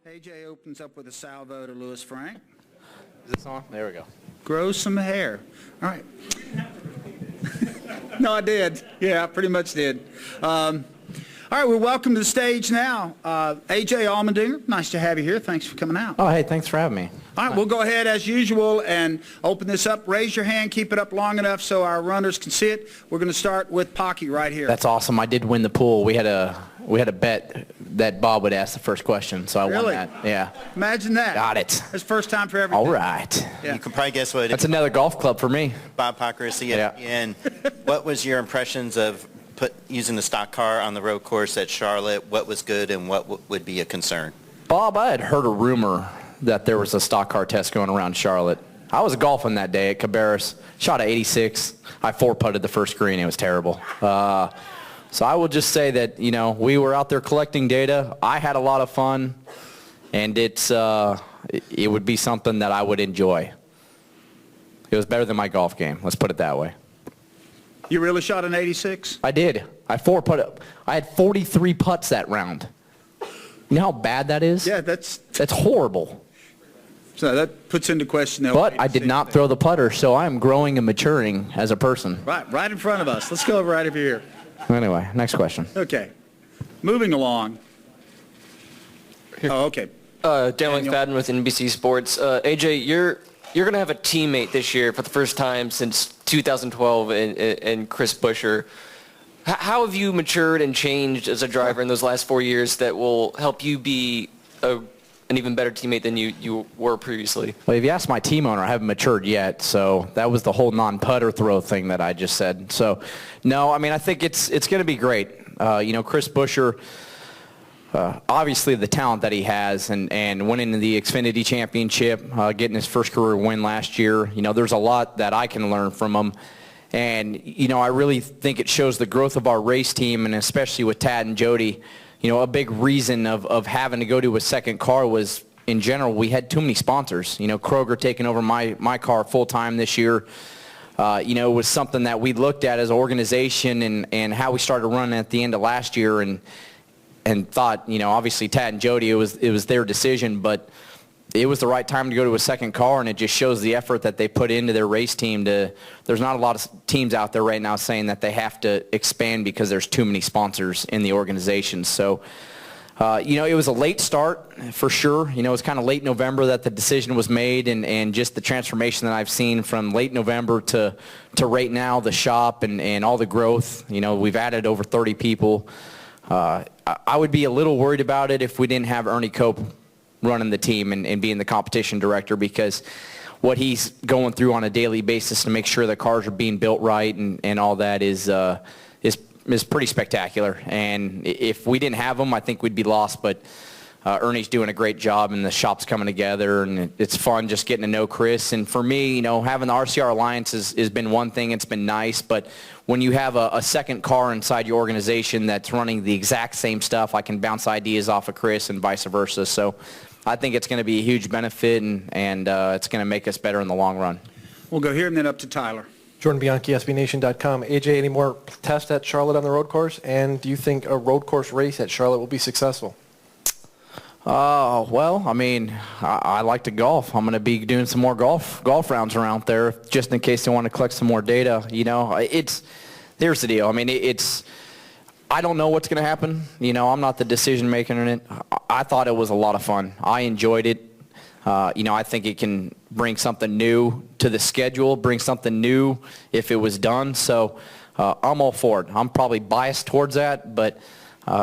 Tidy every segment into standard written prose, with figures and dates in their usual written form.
AJ opens up with a salvo to Louis Frank. Is this on? There we go. Grow some hair. All right. No, I did. Yeah, I pretty much did. All right, we're welcome to the stage now. AJ Allmendinger, nice to have you here. Thanks for coming out. Oh, hey, thanks for having me. All right, we'll go ahead as usual and open this up. Raise your hand, keep it up long enough so our runners can see it. We're going to start with Pocky right here. That's awesome. I did win the pool. We had a bet that Bob would ask the first question, so I won that. Yeah. Imagine that. Got it. That's first time for everything. All right. Yeah. You can probably guess what it is. That's another golf club for me. Bob Pockracy at the end. What was your impressions of using the stock car on the road course at Charlotte? What was good and what would be a concern? Bob, I had heard a rumor that there was a stock car test going around Charlotte. I was golfing that day at Cabarrus, shot a 86. I four-putted the first green. It was terrible. So I will just say that, you know, we were out there collecting data. I had a lot of fun, and it would be something that I would enjoy. It was better than my golf game. Let's put it that way. You really shot an 86? I did. I had 43 putts that round. You know how bad that is? Yeah, that's horrible. So that puts into question. But I did not throw the putter, so I am growing and maturing as a person. Right in front of us. Let's go over right over here. Anyway, next question. Okay. Moving along. Oh, okay. Dan McFadden with NBC Sports. AJ, you're going to have a teammate this year for the first time since 2012 and Chris Buescher. How have you matured and changed as a driver in those last 4 years that will help you be an even better teammate than you were previously? Well, if you ask my team owner, I haven't matured yet, so that was the whole non-putter throw thing that I just said. So, no, I mean, I think it's going to be great. You know, Chris Buescher, obviously the talent that he has and winning the XFINITY championship, getting his first career win last year, you know, there's a lot that I can learn from him. And, you know, I really think it shows the growth of our race team, and especially with Tad and Jody. You know, a big reason of having to go to a second car was, in general, we had too many sponsors. You know, Kroger taking over my car full-time this year, you know, was something that we looked at as an organization and how we started running at the end of last year and thought, you know, obviously Tad and Jody, it was their decision, but it was the right time to go to a second car, and it just shows the effort that they put into their race team. There's not a lot of teams out there right now saying that they have to expand because there's too many sponsors in the organization. So, you know, it was a late start for sure. You know, it was kind of late November that the decision was made, and just the transformation that I've seen from late November to right now, the shop and all the growth. You know, we've added over 30 people. I would be a little worried about it if we didn't have Ernie Cope running the team and being the competition director, because what he's going through on a daily basis to make sure the cars are being built right and all that is pretty spectacular. And if we didn't have him, I think we'd be lost. But Ernie's doing a great job, and the shop's coming together, and it's fun just getting to know Chris. And for me, you know, having the RCR Alliance has been one thing. It's been nice, but when you have a second car inside your organization that's running the exact same stuff, I can bounce ideas off of Chris and vice versa. So I think it's going to be a huge benefit, and it's going to make us better in the long run. We'll go here and then up to Tyler. Jordan Bianchi, SBNation.com. AJ, any more tests at Charlotte on the road course? And do you think a road course race at Charlotte will be successful? Well, I mean, I like to golf. I'm going to be doing some more golf rounds around there just in case they want to collect some more data. You know, there's the deal. I mean, I don't know what's going to happen. You know, I'm not the decision maker in it. I thought it was a lot of fun. I enjoyed it. You know, I think it can bring something new to the schedule, bring something new if it was done. So I'm all for it. I'm probably biased towards that, but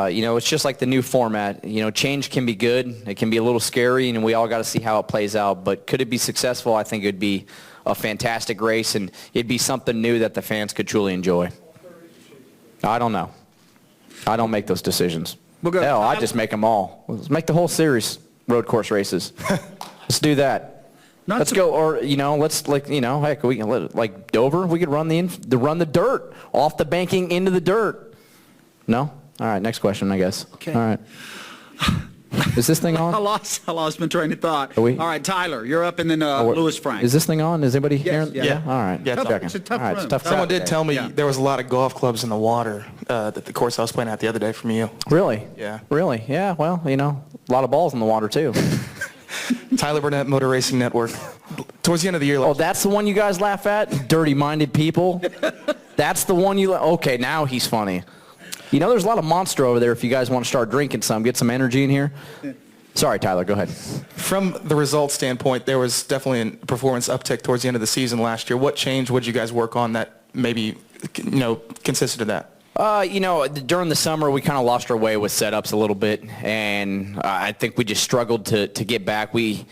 you know, it's just like the new format. You know, change can be good. It can be a little scary, and we all got to see how it plays out. But could it be successful? I think it would be a fantastic race, and it'd be something new that the fans could truly enjoy. I don't know. I don't make those decisions. Hell, I just make them all. Let's make the whole series road course races. Let's do that. Let's go, or you know, let's heck, we can like Dover. We could run the dirt off the banking into the dirt. No. All right, next question, I guess. Okay. All right. Is this thing on? I lost my train of thought. Are we? All right, Tyler, you're up, and then Louis Frank. Is this thing on? Is anybody hearing? Yeah. All right. Yeah, it's a tough run. Someone did tell me there was a lot of golf clubs in the water that the course I was playing at the other day from you. Really? Yeah. Really? Yeah, well, you know, A lot of balls in the water, too. Tyler Burnett Motor Racing Network. Towards the end of the year. Oh, that's the one you guys laugh at? Dirty-minded people? That's the one you... Okay, now he's funny. You know, there's a lot of Monster over there if you guys want to start drinking some. Get some energy in here. Sorry, Tyler, go ahead. From the results standpoint, there was definitely a performance uptick towards the end of the season last year. What changed? What did you guys work on that maybe, consisted of that? During the summer, we kind of lost our way with setups a little bit, and I think we just struggled to get back. We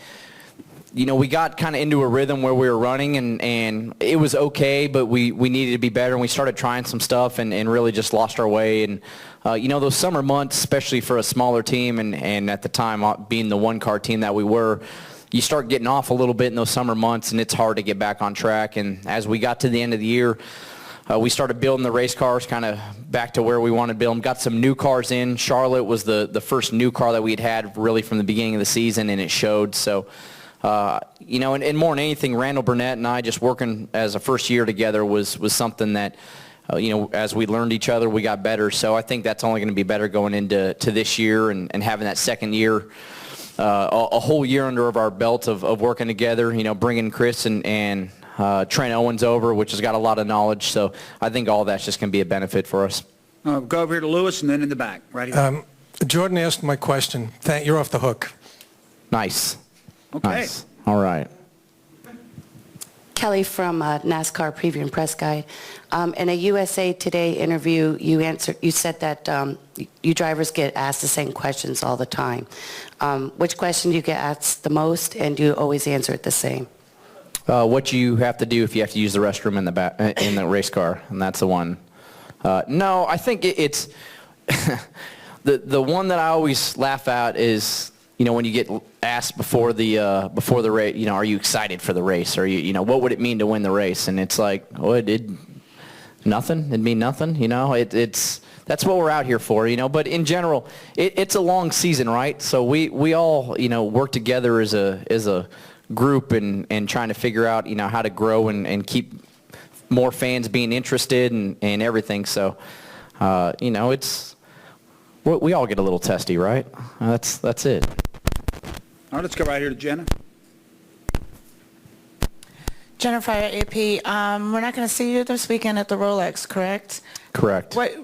got kind of into a rhythm where we were running, and it was okay, but we needed to be better, and we started trying some stuff and really just lost our way. And, those summer months, especially for a smaller team, and at the time being the one-car team that we were, you start getting off a little bit in those summer months, and it's hard to get back on track. And as we got to the end of the year, we started building the race cars kind of back to where we wanted to build them. Got some new cars in. Charlotte was the first new car that we had really from the beginning of the season, and it showed. So, and more than anything, Randall Burnett and I just working as a first year together was something that, as we learned each other, we got better. So I think that's only going to be better going into this year and having that second year, a whole year under our belt of working together, bringing Chris and Trent Owens over, which has got a lot of knowledge. So I think all that's just going to be a benefit for us. Go over here to Lewis and then in the back. Right here. Jordan asked my question. You're off the hook. Nice. Okay. Nice. All right. Kelly from NASCAR Preview and Press Guide. In a USA Today interview, you said that you drivers get asked the same questions all the time. Which question do you get asked the most, and do you always answer it the same? What you have to do if you have to use the restroom in the race car, and that's the one. No, I think it's the one that I always laugh at is, when you get asked before the race, are you excited for the race, or what would it mean to win the race? And it's like, nothing. It'd mean nothing. That's what we're out here for. But in general, it's a long season, right? So we all work together as a group and trying to figure out how to grow and keep more fans being interested and everything. So it's we all get a little testy, right? That's it. All right, let's go right here to Jenna. Jennifer AP, we're not going to see you this weekend at the Rolex, correct? Correct. What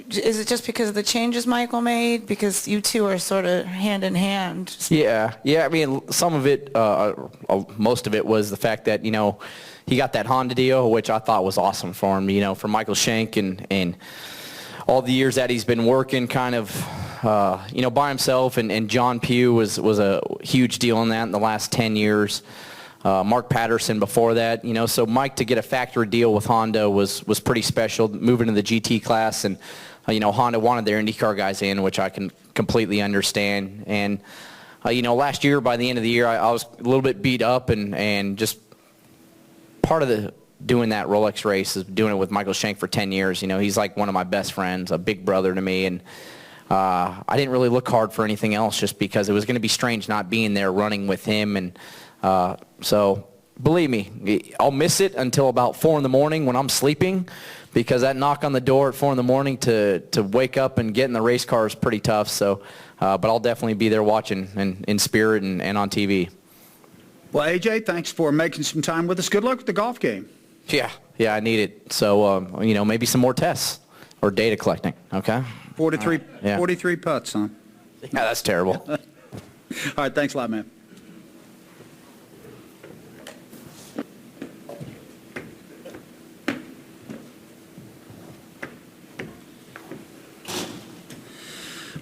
is it? Just because of the changes Michael made? Because you two are sort of hand in hand. Yeah. I mean, some of it, most of it was the fact that he got that Honda deal, which I thought was awesome for him. For Michael Shank and all the years that he's been working kind of, by himself. And John Pugh was a huge deal in that in the last 10 years. Mark Patterson before that, so Mike to get a factory deal with Honda was pretty special, moving to the GT class, and Honda wanted their IndyCar guys in, which I can completely understand. And last year, by the end of the year, I was a little bit beat up, and just part of doing that Rolex race is doing it with Michael Shank for 10 years. He's like one of my best friends, a big brother to me, and I didn't really look hard for anything else, just because it was going to be strange not being there running with him. And so believe me, I'll miss it until about 4 in the morning when I'm sleeping, because that knock on the door at 4 in the morning to wake up and get in the race car is pretty tough. So, but I'll definitely be there watching in spirit and on TV. Well, AJ, thanks for making some time with us. Good luck with the golf game. Yeah, I need it. So, maybe some more tests or data collecting. Okay. 43 putts, huh? Yeah, that's terrible. All right, thanks a lot, man.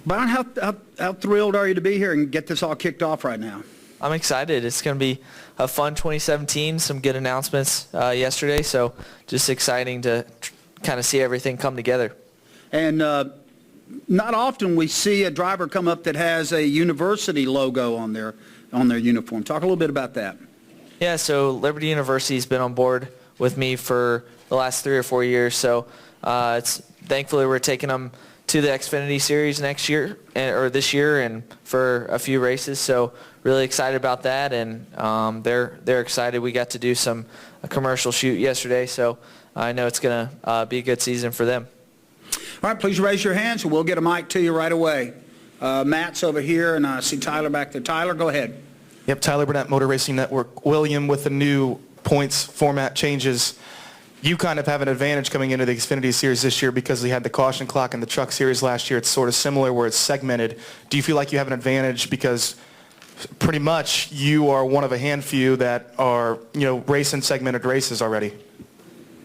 Byron, how thrilled are you to be here and get this all kicked off right now? I'm excited. It's going to be a fun 2017, some good announcements yesterday, so just exciting to kind of see everything come together. And not often we see a driver come up that has a university logo on their uniform. Talk a little bit about that. Yeah, so Liberty University's been on board with me for the last 3 or 4 years, so thankfully we're taking them to the XFINITY series next year, or this year, and for a few races. So really excited about that, and they're excited. We got to do a commercial shoot yesterday, so I know it's going to be a good season for them. All right, please raise your hands, and we'll get a mic to you right away. Matt's over here, and I see Tyler back there. Tyler, go ahead. Yep, Tyler Burnett, Motor Racing Network. William, with the new points format changes, you kind of have an advantage coming into the Xfinity Series this year because we had the caution clock in the Truck Series last year. It's sort of similar where it's segmented. Do you feel like you have an advantage because pretty much you are one of a handful that are, racing segmented races already?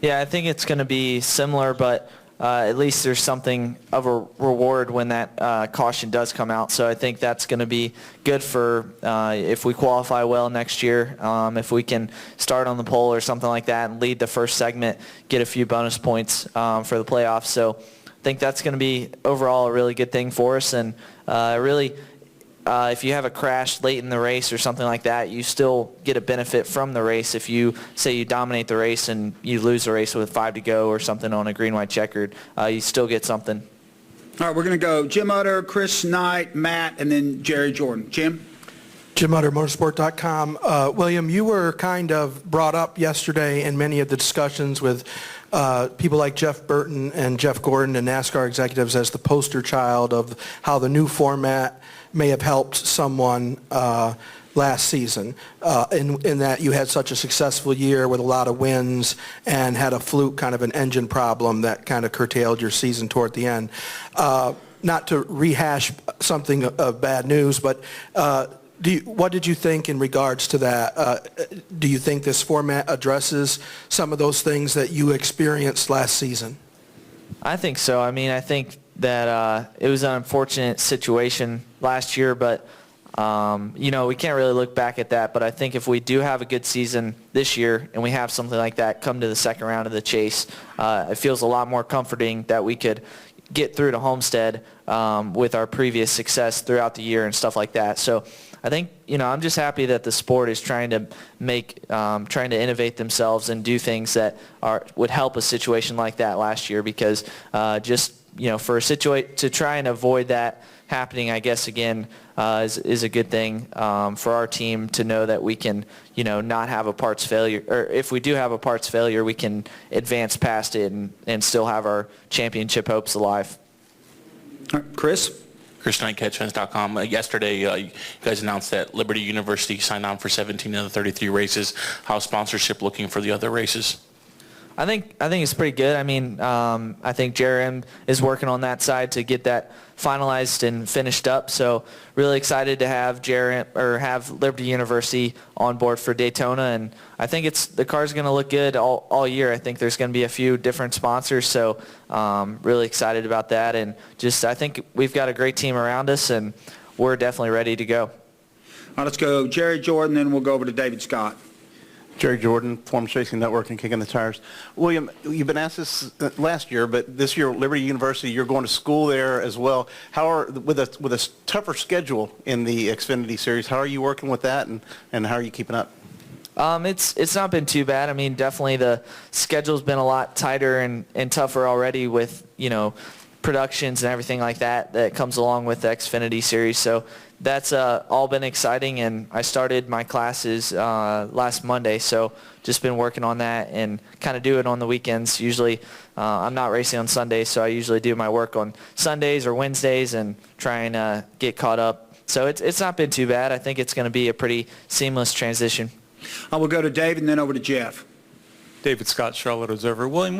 Yeah, I think it's going to be similar, but at least there's something of a reward when that caution does come out. So I think that's going to be good for if we qualify well next year, if we can start on the pole or something like that and lead the first segment, get a few bonus points for the playoffs. So I think that's going to be overall a really good thing for us. And really, if you have a crash late in the race or something like that, you still get a benefit from the race. If you say you dominate the race and you lose the race with 5 to go or something on a green-white checkered, you still get something. All right, we're going to go Jim Utter, Chris Knight, Matt, and then Jerry Jordan. Jim? Jim Utter, motorsport.com. William, you were kind of brought up yesterday in many of the discussions with people like Jeff Burton and Jeff Gordon and NASCAR executives as the poster child of how the new format may have helped someone last season in that you had such a successful year with a lot of wins and had a fluke kind of an engine problem that kind of curtailed your season toward the end. Not to rehash something of bad news, but what did you think in regards to that? Do you think this format addresses some of those things that you experienced last season? I think so. I mean, I think that it was an unfortunate situation last year, but we can't really look back at that. But I think if we do have a good season this year and we have something like that come to the second round of the chase, it feels a lot more comforting that we could get through to Homestead with our previous success throughout the year and stuff like that. So I think, I'm just happy that the sport is trying to innovate themselves and do things that would help a situation like that last year, because for to try and avoid that happening, I guess, again, is a good thing for our team to know that we can, not have a parts failure, or if we do have a parts failure, we can advance past it and still have our championship hopes alive. All right, Chris? Chris Knight, catchfans.com. Yesterday, you guys announced that Liberty University signed on for 17 of the 33 races. How's sponsorship looking for the other races? I think it's pretty good. I mean, I think JRM is working on that side to get that finalized and finished up. So really excited to have have Liberty University on board for Daytona, and I think the car's going to look good all year. I think there's going to be a few different sponsors, so really excited about that. And I think we've got a great team around us, and we're definitely ready to go. All right, let's go Jerry Jordan, then we'll go over to David Scott. Jerry Jordan, Performance Racing Network and Kicking the Tires. William, you've been asked this last year, but this year, Liberty University, you're going to school there as well. With a tougher schedule in the Xfinity Series, how are you working with that, and how are you keeping up? It's not been too bad. I mean, definitely the schedule's been a lot tighter and tougher already with, productions and everything like that comes along with the Xfinity Series. So that's all been exciting, and I started my classes last Monday, so just been working on that and kind of do it on the weekends. Usually I'm not racing on Sundays, so I usually do my work on Sundays or Wednesdays and try and get caught up. So it's not been too bad. I think it's going to be a pretty seamless transition. I will go to David and then over to Jeff. David Scott, Charlotte Observer. William,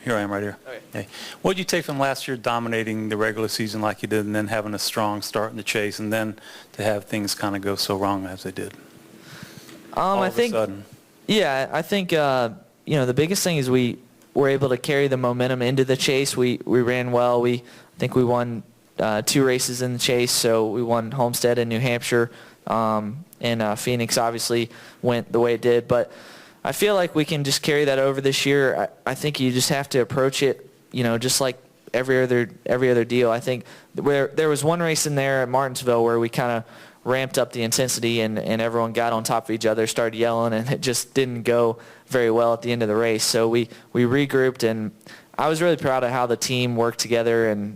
here I am right here. Okay. What did you take from last year dominating the regular season like you did and then having a strong start in the chase and then to have things kind of go so wrong as they did? I think the biggest thing is we were able to carry the momentum into the chase. We ran well. I think we won 2 races in the chase, so we won Homestead and New Hampshire, and Phoenix obviously went the way it did, but I feel like we can just carry that over this year. I think you just have to approach it, just like every other deal. I think there was one race in there at Martinsville where we kind of ramped up the intensity and everyone got on top of each other, started yelling, and it just didn't go very well at the end of the race. So we regrouped, and I was really proud of how the team worked together, and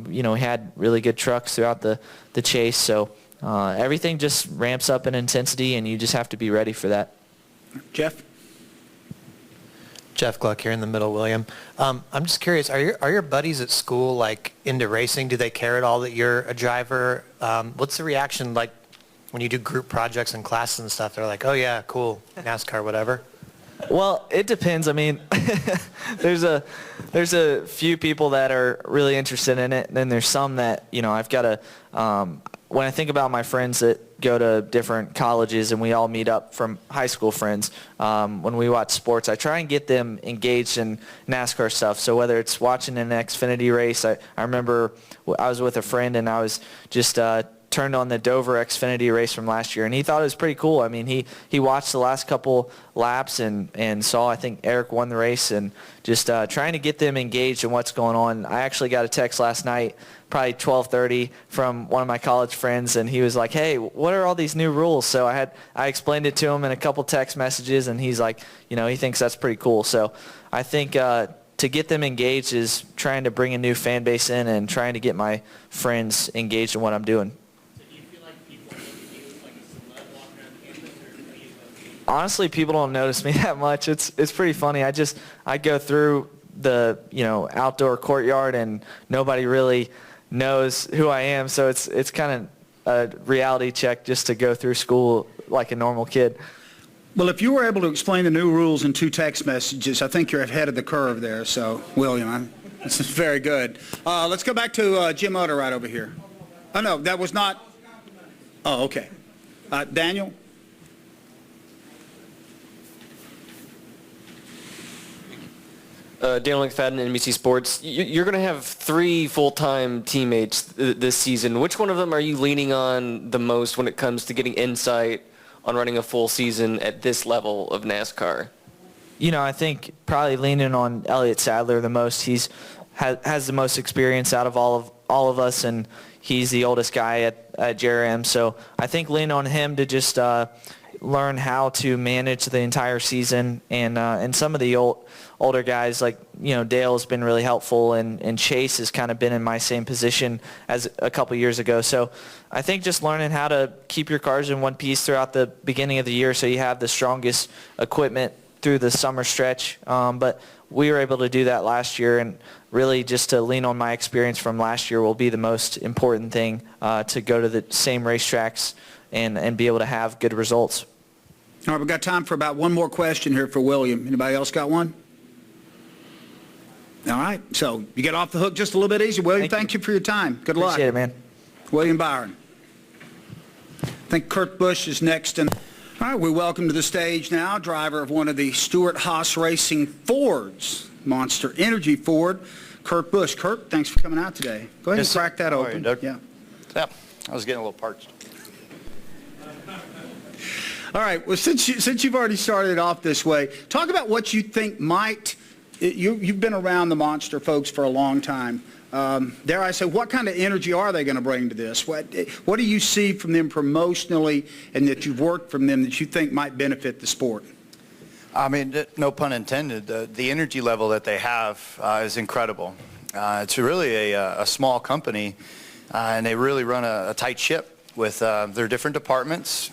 we had really good trucks throughout the chase. So everything just ramps up in intensity, and you just have to be ready for that. Jeff? Jeff Gluck here in the middle, William. I'm just curious, are your buddies at school like into racing? Do they care at all that you're a driver? What's the reaction like when you do group projects and classes and stuff? They're like, oh yeah, cool, NASCAR, whatever. Well, it depends. I mean, there's a few people that are really interested in it, and then there's some that, you know, I've got to, when I think about my friends that go to different colleges and we all meet up from high school friends, when we watch sports, I try and get them engaged in NASCAR stuff. So whether it's watching an XFINITY race, I remember I was with a friend and I was just turned on the Dover XFINITY race from last year, and he thought it was pretty cool. I mean, he watched the last couple laps and saw, I think, Eric won the race, and just trying to get them engaged in what's going on. I actually got a text last night, probably 12:30, from one of my college friends, and he was like, hey, what are all these new rules? So I explained it to him in a couple text messages, and he's like, you know, he thinks that's pretty cool. So I think to get them engaged is trying to bring a new fan base in and trying to get my friends engaged in what I'm doing. Honestly, people don't notice me that much. It's pretty funny. I go through the, you know, outdoor courtyard and nobody really knows who I am. So it's kind of a reality check just to go through school like a normal kid. Well, if you were able to explain the new rules in 2 text messages, I think you're ahead of the curve there. So, William, this is very good. Let's go back to Jim Utter right over here. Oh, no, that was not. Oh, okay. Daniel? Daniel McFadden, NBC Sports. You're going to have 3 full-time teammates this season. Which one of them are you leaning on the most when it comes to getting insight on running a full season at this level of NASCAR? You know, I think probably leaning on Elliott Sadler the most. He's has the most experience out of all of us, and he's the oldest guy at JRM. So I think lean on him to just learn how to manage the entire season, and some of the older guys like, you know, Dale's been really helpful, and Chase has kind of been in my same position as a couple years ago. So I think just learning how to keep your cars in one piece throughout the beginning of the year so you have the strongest equipment through the summer stretch. But we were able to do that last year, and really just to lean on my experience from last year will be the most important thing, to go to the same racetracks and be able to have good results. All right, we've got time for about one more question here for William. Anybody else got one? All right, so you get off the hook just a little bit easy. William, thank you for your time. Good luck. Appreciate it, man. William Byron. I think Kurt Busch is next. All right, we welcome to the stage now driver of one of the Stewart-Haas Racing Fords, Monster Energy Ford, Kurt Busch. Kurt, thanks for coming out today. Go ahead and crack that open. Yeah. Yeah, I was getting a little parched. All right, well, since you've already started off this way, talk about what you think might, you've been around the Monster folks for a long time. Dare I say, what kind of energy are they going to bring to this? What do you see from them promotionally and that you've worked from them that you think might benefit the sport? I mean, no pun intended, the energy level that they have is incredible. It's really a small company, and they really run a tight ship with their different departments,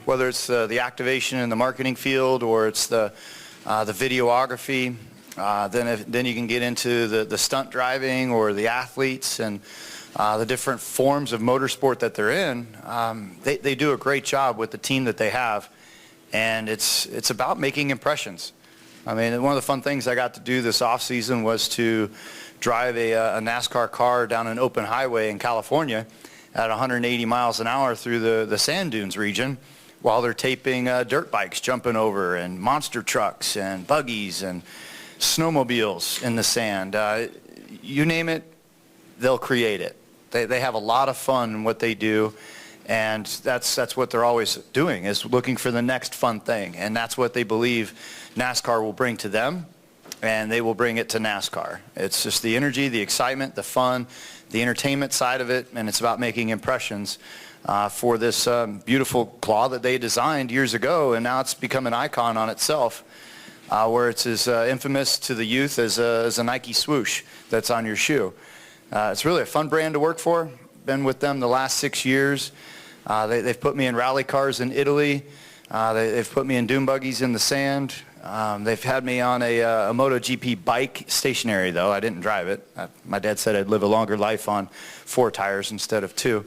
whether it's the activation in the marketing field or it's the videography. Then you can get into the stunt driving or the athletes and the different forms of motorsport that they're in. They do a great job with the team that they have, and it's about making impressions. I mean, one of the fun things I got to do this off season was to drive a NASCAR car down an open highway in California at 180 miles an hour through the sand dunes region while they're taping dirt bikes jumping over and monster trucks and buggies and snowmobiles in the sand. You name it, they'll create it. They have a lot of fun in what they do, and that's what they're always doing, is looking for the next fun thing, and that's what they believe NASCAR will bring to them, and they will bring it to NASCAR. It's just the energy, the excitement, the fun, the entertainment side of it, and it's about making impressions for this beautiful claw that they designed years ago, and now it's become an icon on itself, where it's as infamous to the youth as a Nike swoosh that's on your shoe. It's really a fun brand to work for. Been with them the last 6 years. They've put me in rally cars in Italy. They've put me in dune buggies in the sand. They've had me on a MotoGP bike, stationary though. I didn't drive it. My dad said I'd live a longer life on 4 tires instead of 2.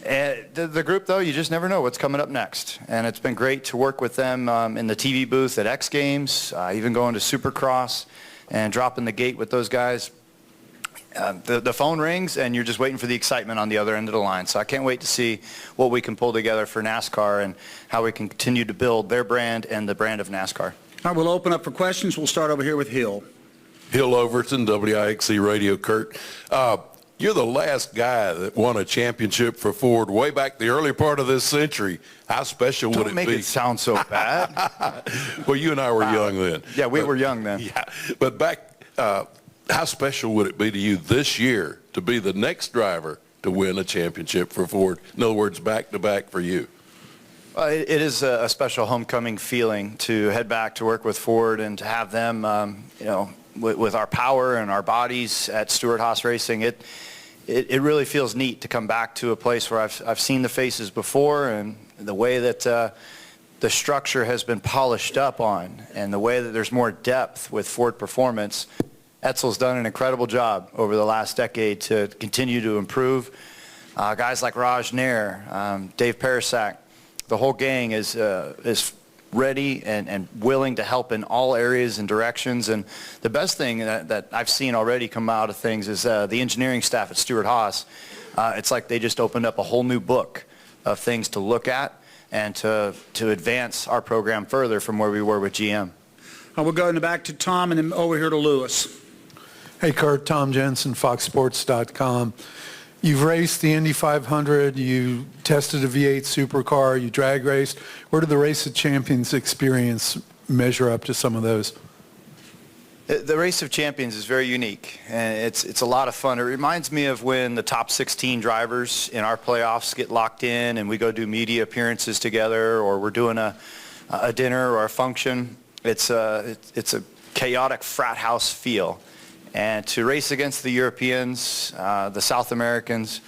And the group, though, you just never know what's coming up next. And it's been great to work with them in the TV booth at X Games, even going to Supercross and dropping the gate with those guys. The phone rings, and you're just waiting for the excitement on the other end of the line. So I can't wait to see what we can pull together for NASCAR and how we can continue to build their brand and the brand of NASCAR. All right, we'll open up for questions. We'll start over here with Hill. Hill Overton, WIXC Radio, Kurt. You're the last guy that won a championship for Ford way back the early part of this century. How special would it be? Don't make it sound so bad. Well, you and I were young then. Yeah, we were young then. Yeah, but back, how special would it be to you this year to be the next driver to win a championship for Ford? In other words, back-to-back for you. Well, it is a special homecoming feeling to head back to work with Ford and to have them, with our power and our bodies at Stewart-Haas Racing. It really feels neat to come back to a place where I've seen the faces before, and the way that the structure has been polished up on, and the way that there's more depth with Ford Performance. Etzel's done an incredible job over the last decade to continue to improve. Guys like Raj Nair, Dave Parasak, the whole gang is ready and willing to help in all areas and directions. And the best thing that I've seen already come out of things is the engineering staff at Stewart-Haas. It's like they just opened up a whole new book of things to look at and to advance our program further from where we were with GM. We'll go in the back to Tom and then over here to Lewis. Hey, Kurt, Tom Jensen, FoxSports.com. You've raced the Indy 500, you tested a V8 supercar, you drag raced. Where did the Race of Champions experience measure up to some of those? The Race of Champions is very unique, and it's a lot of fun. It reminds me of when the top 16 drivers in our playoffs get locked in and we go do media appearances together, or we're doing a dinner or a function. It's a chaotic frat house feel. And to race against the Europeans, the South Americans,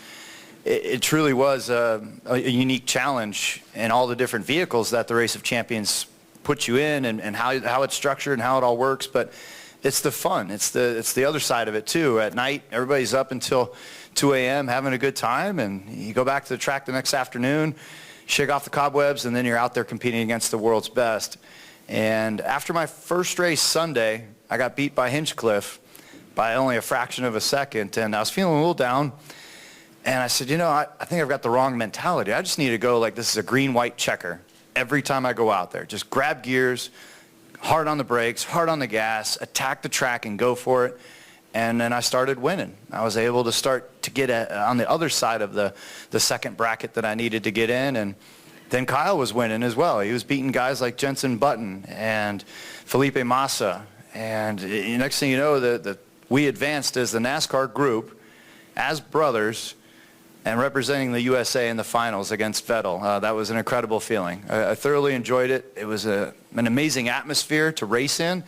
it truly was a unique challenge in all the different vehicles that the Race of Champions put you in, and how it's structured and how it all works. But it's the fun. It's the other side of it too. At night, everybody's up until 2 a.m. having a good time, and you go back to the track the next afternoon, shake off the cobwebs, and then you're out there competing against the world's best. And after my first race Sunday, I got beat by Hinchcliffe by only a fraction of a second, and I was feeling a little down, and I said, I think I've got the wrong mentality. I just need to go like this is a green-white checker every time I go out there. Just grab gears, hard on the brakes, hard on the gas, attack the track and go for it. And then I started winning. I was able to start to get on the other side of the second bracket that I needed to get in, and then Kyle was winning as well. He was beating guys like Jenson Button and Felipe Massa, and the next thing you know, we advanced as the NASCAR group, as brothers, and representing the USA in the finals against Vettel. That was an incredible feeling. I thoroughly enjoyed it. It was an amazing atmosphere to race in,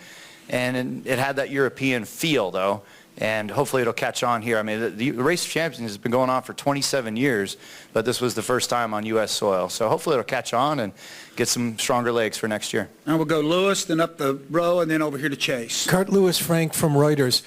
and it had that European feel, though, and hopefully it'll catch on here. I mean, the Race of Champions has been going on for 27 years, but this was the first time on U.S. soil. So hopefully it'll catch on and get some stronger legs for next year. Now we'll go Lewis, then up the row, and then over here to Chase. Kurt, Lewis Frank from Reuters.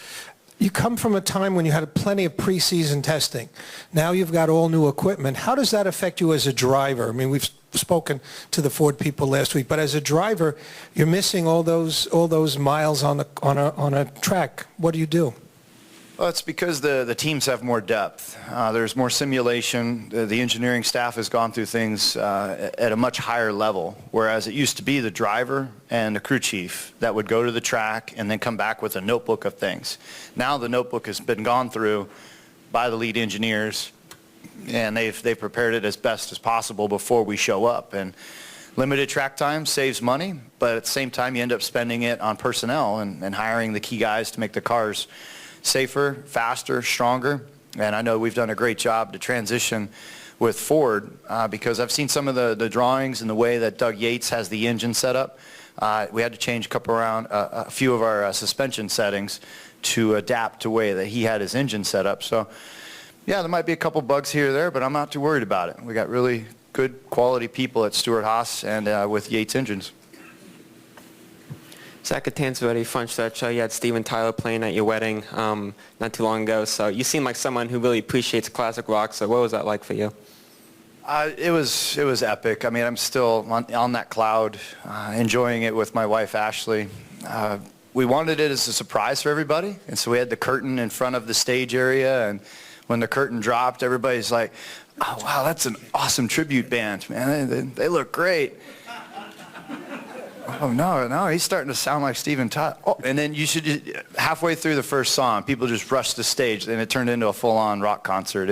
You come from a time when you had plenty of preseason testing. Now you've got all new equipment. How does that affect you as a driver? I mean, we've spoken to the Ford people last week, but as a driver, you're missing all those miles on a track. What do you do? Well, it's because the teams have more depth. There's more simulation. The engineering staff has gone through things at a much higher level, whereas it used to be the driver and the crew chief that would go to the track and then come back with a notebook of things. Now the notebook has been gone through by the lead engineers, and they've prepared it as best as possible before we show up. And limited track time saves money, but at the same time you end up spending it on personnel and hiring the key guys to make the cars safer, faster, stronger. And I know we've done a great job to transition with Ford because I've seen some of the drawings and the way that Doug Yates has the engine set up. We had to change a few of our suspension settings to adapt to the way that he had his engine set up. So yeah, there might be a couple bugs here or there, but I'm not too worried about it. We got really good quality people at Stewart-Haas and with Yates engines. Zach Tanzvetti, fun stretch. You had Steven Tyler playing at your wedding not too long ago. So you seem like someone who really appreciates classic rock. So what was that like for you? It was epic. I mean, I'm still on that cloud, enjoying it with my wife, Ashley. We wanted it as a surprise for everybody, and so we had the curtain in front of the stage area, and when the curtain dropped, everybody's like, oh, wow, that's an awesome tribute band, man. They look great. Oh, no, he's starting to sound like Steven Tyler. Oh, and then halfway through the first song, people just rushed the stage, and it turned into a full-on rock concert.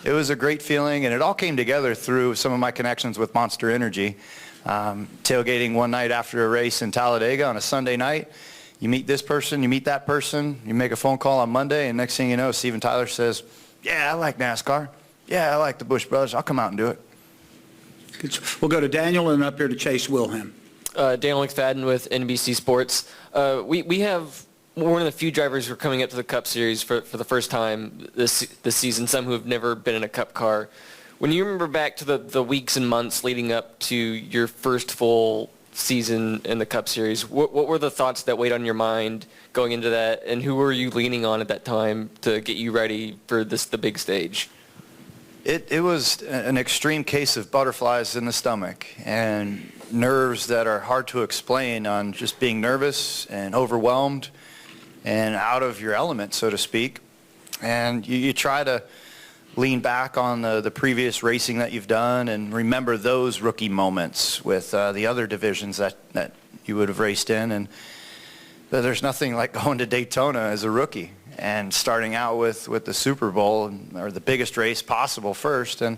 It was a great feeling, and it all came together through some of my connections with Monster Energy. Tailgating one night after a race in Talladega on a Sunday night, you meet this person, you meet that person, you make a phone call on Monday, and next thing you know, Steven Tyler says, yeah, I like NASCAR. Yeah, I like the Busch Brothers. I'll come out and do it. We'll go to Daniel and up here to Chase Wilhelm. Daniel McFadden with NBC Sports. We have one of the few drivers who are coming up to the Cup Series for the first time this season, some who have never been in a Cup car. When you remember back to the weeks and months leading up to your first full season in the Cup Series, what were the thoughts that weighed on your mind going into that, and who were you leaning on at that time to get you ready for the big stage? It was an extreme case of butterflies in the stomach and nerves that are hard to explain, on just being nervous and overwhelmed and out of your element, so to speak. And you try to lean back on the previous racing that you've done and remember those rookie moments with the other divisions that you would have raced in. And there's nothing like going to Daytona as a rookie and starting out with the Super Bowl, or the biggest race possible first. And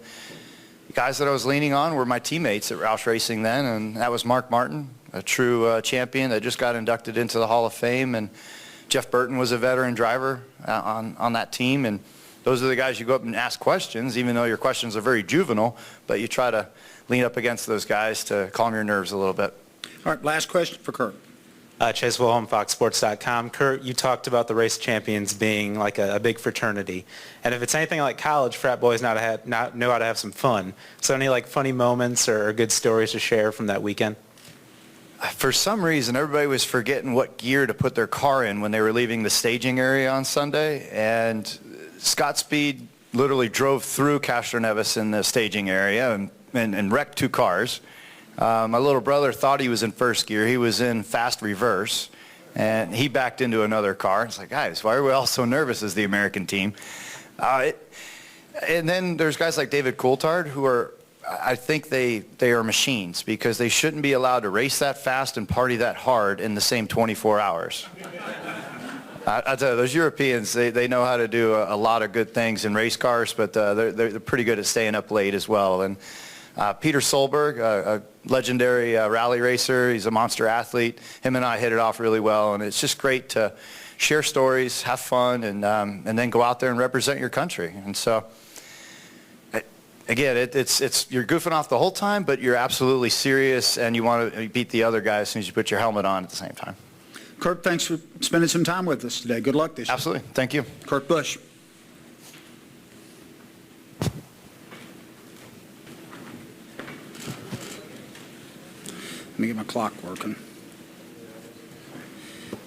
the guys that I was leaning on were my teammates at Roush Racing then, and that was Mark Martin, a true champion that just got inducted into the Hall of Fame, and Jeff Burton was a veteran driver on that team. And those are the guys you go up and ask questions, even though your questions are very juvenile, but you try to lean up against those guys to calm your nerves a little bit. All right, last question for Kurt. Chase Wilhelm, FoxSports.com. Kurt, you talked about the race champions being like a big fraternity. And if it's anything like college, frat boys know how to have some fun. So any like funny moments or good stories to share from that weekend? For some reason, everybody was forgetting what gear to put their car in when they were leaving the staging area on Sunday. And Scott Speed literally drove through Castro Nevis in the staging area and wrecked 2 cars. My little brother thought he was in first gear. He was in fast reverse, and he backed into another car. It's like, guys, why are we all so nervous as the American team? And then there's guys like David Coulthard who are, I think they are machines, because they shouldn't be allowed to race that fast and party that hard in the same 24 hours. I tell you, those Europeans, they know how to do a lot of good things in race cars, but they're pretty good at staying up late as well. And Peter Solberg, a legendary rally racer, he's a monster athlete. Him and I hit it off really well, and it's just great to share stories, have fun, and then go out there and represent your country. And so, again, you're goofing off the whole time, but you're absolutely serious, and you want to beat the other guy as soon as you put your helmet on at the same time. Kurt, thanks for spending some time with us today. Good luck this year. Absolutely. Thank you. Kurt Busch. Let me get my clock working.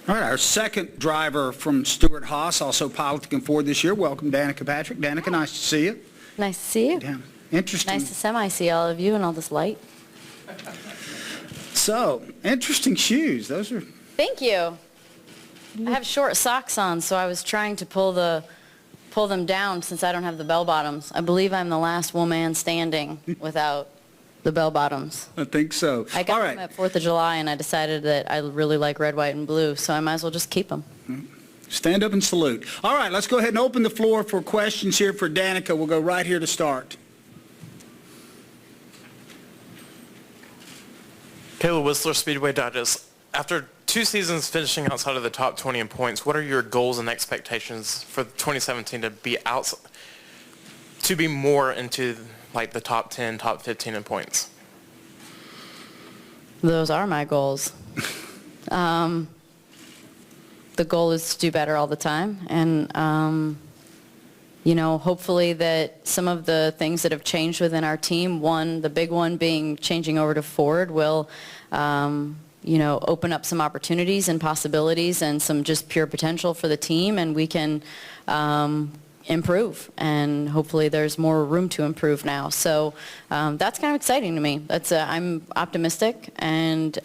All right, our second driver from Stewart-Haas, also piloting Ford this year. Welcome, Danica Patrick. Danica, nice to see you. Nice to see you. Yeah. Interesting. Nice to semi-see all of you and all this light. So, interesting shoes. Those are... Thank you. I have short socks on, so I was trying to pull them down since I don't have the bell bottoms. I believe I'm the last woman standing without the bell bottoms. I think so. I got them at 4th of July, and I decided that I really like red, white, and blue, so I might as well just keep them. Stand up and salute. All right, let's go ahead and open the floor for questions here for Danica. We'll go right here to start. Caleb Whistler, Speedway Digest. After 2 seasons finishing outside of the top 20 in points, what are your goals and expectations for 2017 to be more into like the top 10, top 15 in points? Those are my goals. The goal is to do better all the time, and you know, hopefully that some of the things that have changed within our team, the big one being changing over to Ford, will open up some opportunities and possibilities and some just pure potential for the team, and we can improve, and hopefully there's more room to improve now. So that's kind of exciting to me. I'm optimistic, and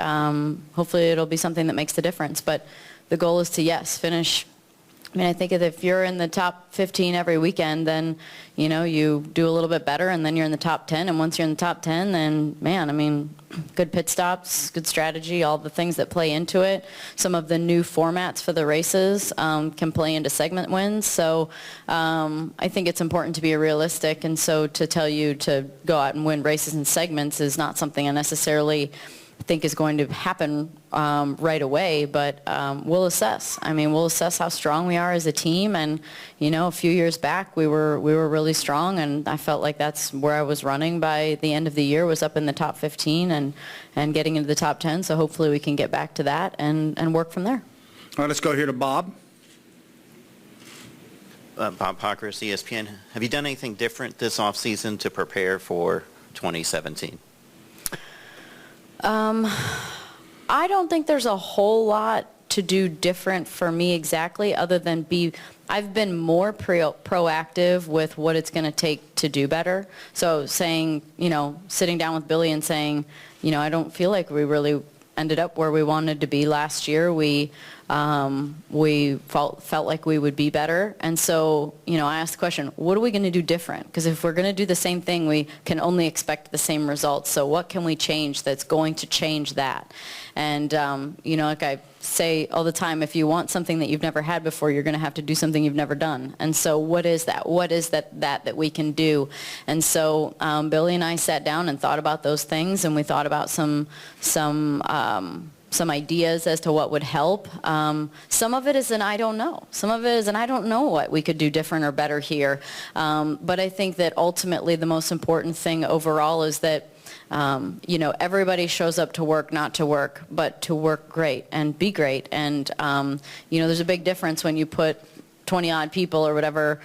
hopefully it'll be something that makes the difference. But the goal is to, yes, finish. I mean, I think if you're in the top 15 every weekend, then, you do a little bit better, and then you're in the top 10. And once you're in the top 10, then, man, I mean, good pit stops, good strategy, all the things that play into it. Some of the new formats for the races can play into segment wins. So I think it's important to be realistic. And so to tell you to go out and win races and segments is not something I necessarily think is going to happen right away, but we'll assess. I mean, we'll assess how strong we are as a team, and a few years back we were really strong, and I felt like that's where I was running by the end of the year, was up in the top 15 and getting into the top 10. So hopefully we can get back to that and work from there. All right, let's go here to Bob. Bob Pockris, ESPN. Have you done anything different this offseason to prepare for 2017? I don't think there's a whole lot to do different for me exactly, other than I've been more proactive with what it's going to take to do better. So saying, sitting down with Billy and saying, I don't feel like we really ended up where we wanted to be last year. We felt like we would be better. And so, I asked the question, what are we going to do different? Because if we're going to do the same thing, we can only expect the same results. So what can we change that's going to change that? And, like I say all the time, if you want something that you've never had before, you're going to have to do something you've never done. And so what is that? What is that we can do? And so Billy and I sat down and thought about those things, and we thought about some ideas as to what would help. Some of it is an I don't know. Some of it is an I don't know what we could do different or better here. But I think that ultimately the most important thing overall is that everybody shows up to work, not to work, but to work great and be great. And, there's a big difference when you put 20-odd people or whatever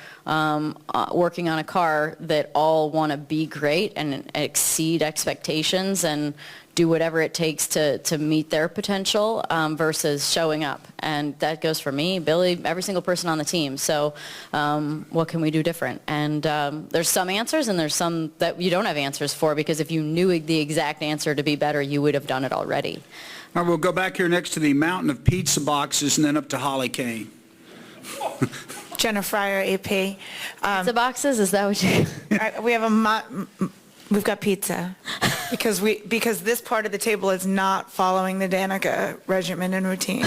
working on a car that all want to be great and exceed expectations and do whatever it takes to meet their potential versus showing up. And that goes for me, Billy, every single person on the team. So what can we do different? And there's some answers, and there's some that you don't have answers for, because if you knew the exact answer to be better, you would have done it already. All right, we'll go back here next to the mountain of pizza boxes and then up to Holly Kane. Jenna Fryer, AP. Pizza boxes, is that what you... We have we've got pizza because this part of the table is not following the Danica regimen and routine.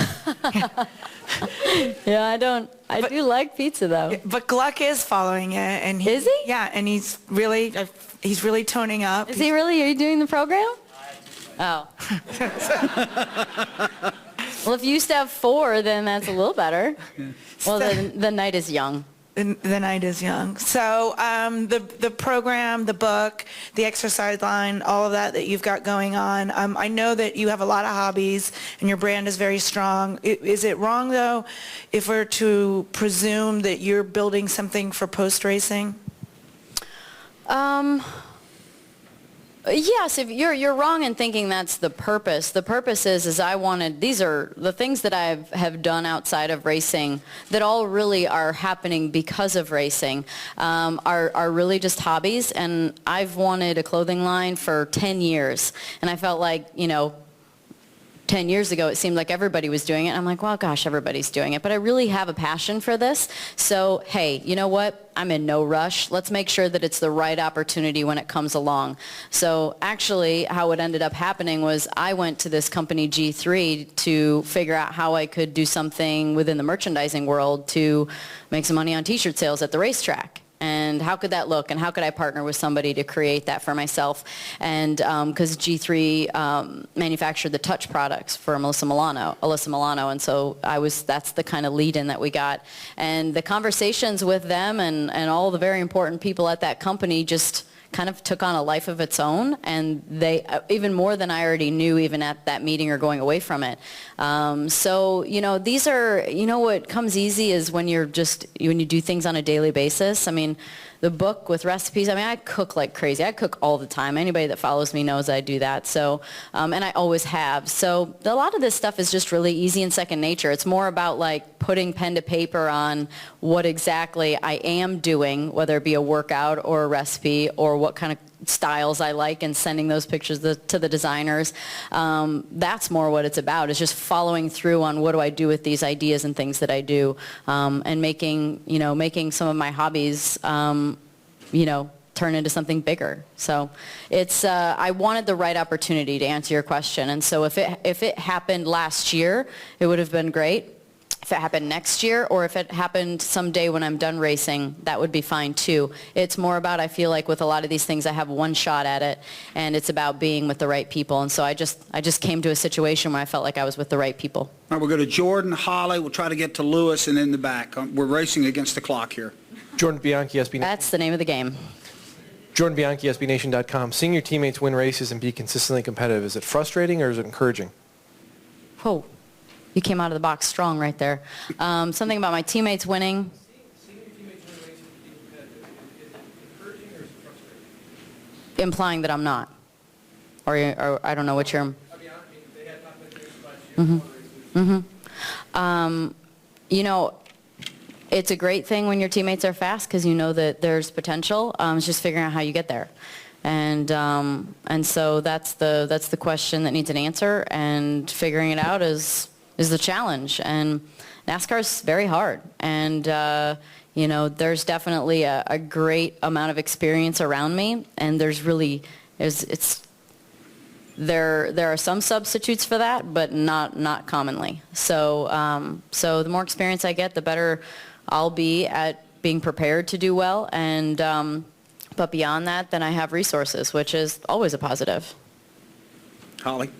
Yeah, I do like pizza though. But Gluck is following it, and is he? Yeah, and he's really toning up. Is he really? Are you doing the program? Oh. Well, if you used to have 4, then that's a little better. Well, the night is young. The night is young. So the program, the book, the exercise line, all of that you've got going on. I know that you have a lot of hobbies and your brand is very strong. Is it wrong, though, if we're to presume that you're building something for post-racing? Yes, if you're wrong in thinking that's the purpose. The purpose is these are the things that I have done outside of racing that all really are happening because of racing, are really just hobbies. And I've wanted a clothing line for 10 years. And I felt like, 10 years ago, it seemed like everybody was doing it. And I'm like, well, gosh, everybody's doing it. But I really have a passion for this. So, hey, you know what? I'm in no rush. Let's make sure that it's the right opportunity when it comes along. So actually, how it ended up happening was I went to this company, G3, to figure out how I could do something within the merchandising world to make some money on T-shirt sales at the racetrack. And how could that look? And how could I partner with somebody to create that for myself? And because G3 manufactured the Touch products for Alyssa Milano. And so that's the kind of lead-in that we got. And the conversations with them and all the very important people at that company just kind of took on a life of its own, and they, even more than I already knew even at that meeting or going away from it. So, these are, what comes easy is when you do things on a daily basis. I mean, the book with recipes, I cook like crazy. I cook all the time. Anybody that follows me knows I do that. So, and I always have. So a lot of this stuff is just really easy and second nature. It's more about like putting pen to paper on what exactly I am doing, whether it be a workout or a recipe or what kind of styles I like, and sending those pictures to the designers. That's more what it's about, is just following through on what do I do with these ideas and things that I do, and making some of my hobbies, turn into something bigger. So it's, I wanted the right opportunity to answer your question. And so if it happened last year, it would have been great. If it happened next year, or if it happened someday when I'm done racing, that would be fine too. It's more about, I feel like with a lot of these things, I have one shot at it, and it's about being with the right people. And so I just came to a situation where I felt like I was with the right people. All right, we'll go to Jordan, Holly. We'll try to get to Lewis and in the back. We're racing against the clock here. Jordan Bianchi, SB Nation. That's the name of the game. Jordan Bianchi, SBNation.com. Seeing your teammates win races and be consistently competitive, is it frustrating or is it encouraging? Oh, you came out of the box strong right there. Something about my teammates winning. Seeing your teammates win races and be competitive, is it encouraging or is it frustrating? Implying that I'm not. Or I don't know what you're... They had top 10 races last year. It's a great thing when your teammates are fast because you know that there's potential. It's just figuring out how you get there. And so that's the question that needs an answer, and figuring it out is the challenge. And NASCAR is very hard. And, there's definitely a great amount of experience around me, and there are some substitutes for that, but not commonly. So the more experience I get, the better I'll be at being prepared to do well. And but beyond that, then I have resources, which is always a positive. Holly.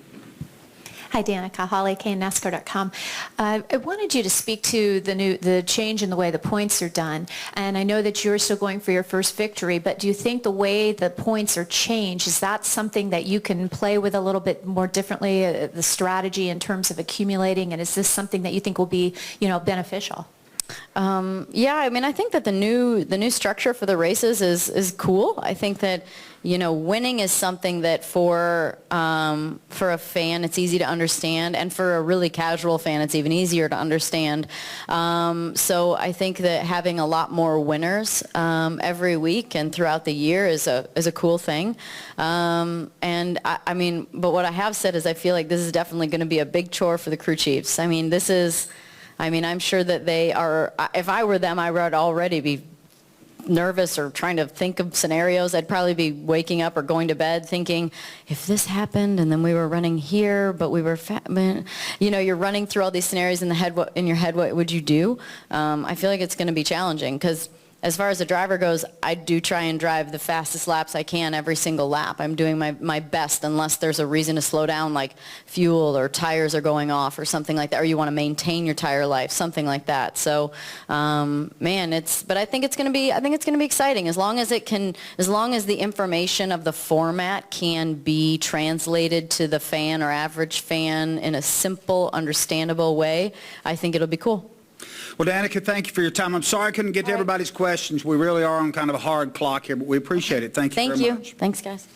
Hi, Danica. Holly, NASCAR.com. I wanted you to speak to the change in the way the points are done. And I know that you're still going for your first victory, but do you think the way the points are changed, is that something that you can play with a little bit more differently, the strategy in terms of accumulating, and is this something that you think will be, beneficial? Yeah, I think that the new structure for the races is cool. I think that winning is something that for a fan it's easy to understand, and for a really casual fan it's even easier to understand. So I think that having a lot more winners every week and throughout the year is a cool thing. But what I have said is I feel like this is definitely going to be a big chore for the crew chiefs. I'm sure that they are, if I were them, I would already be nervous or trying to think of scenarios. I'd probably be waking up or going to bed thinking, if this happened and then we were running here, but we were you're running through all these scenarios in your head, what would you do? I feel like it's going to be challenging because as far as the driver goes, I do try and drive the fastest laps I can every single lap. I'm doing my best unless there's a reason to slow down, like fuel or tires are going off or something like that, or you want to maintain your tire life, something like that. So, but I think it's going to be exciting as long as the information of the format can be translated to the fan or average fan in a simple, understandable way. I think it'll be cool. Well, Danica, thank you for your time. I'm sorry I couldn't get to everybody's questions. We really are on kind of a hard clock here, but we appreciate it. Thank you very much. Thanks, guys.